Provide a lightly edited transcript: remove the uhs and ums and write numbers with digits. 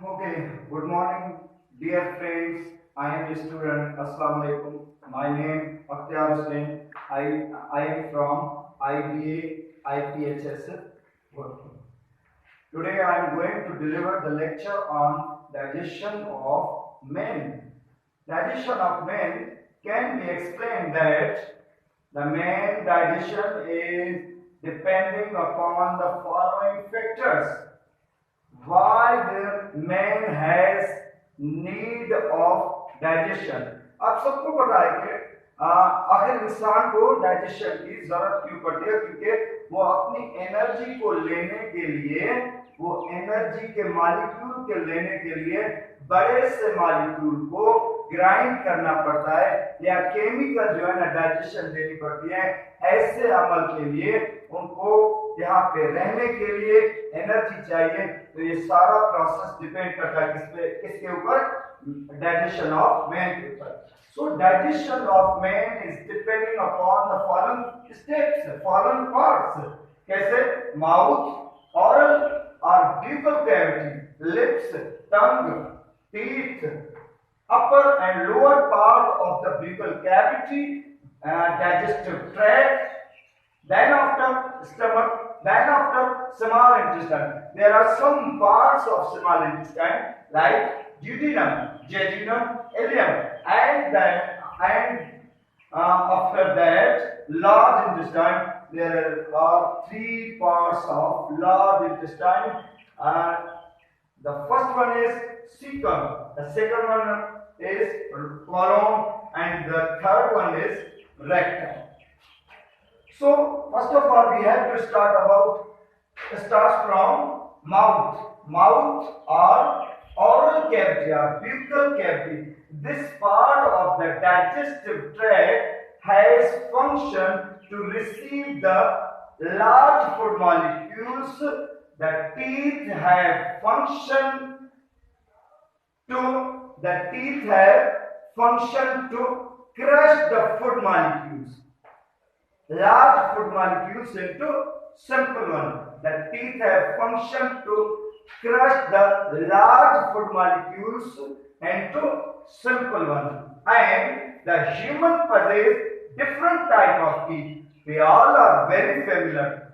Okay, good morning, dear friends. I am a student. Assalamu alaikum. My name Akhtiar. I am from IBA IPHS. Today I am going to deliver the lecture on digestion of men. Digestion of men can be explained that the main digestion is depending upon the following factors. Why the man has need of digestion. आप सबको पता है कि आखिर इंसान को digestion की जरूरत क्यों पड़ती है, क्योंकि वो अपनी एनर्जी को लेने के लिए, वो एनर्जी के मॉलिक्यूल के लेने के लिए बड़े से मॉलिक्यूल को ग्राइंड करना पड़ता है या केमिकल जो है ना डाइजेशन देनी पड़ती है। ऐसे अमल के लिए उनको यहाँ पे रहने के लिए एनर्जी चाहिए। तो ये सारा प्रोसेस डिपेंड करता है किसके ऊपर? डाइजेशन ऑफ मैन के ऊपर। So digestion of man is depending upon the following steps, following parts. कैसे? Mouth, oral or buccal cavity, lips, tongue, teeth, upper and lower part of the buccal cavity, digestive tract, then after stomach, then after small intestine. There are some parts of small intestine like duodenum, jejunum, ileum, and after that large intestine. There are three parts of large intestine. The first one is cecum, the second one is colon, and the third one is rectum. So first of all we have to start from mouth. Mouth or oral cavity or buccal cavity. This part of the digestive tract has function to receive the large food molecules. The teeth have function to crush the food molecules, large food molecules into simple one. The teeth have function to crush the large food molecules into simple one. And the human possess different type of teeth. We all are very familiar.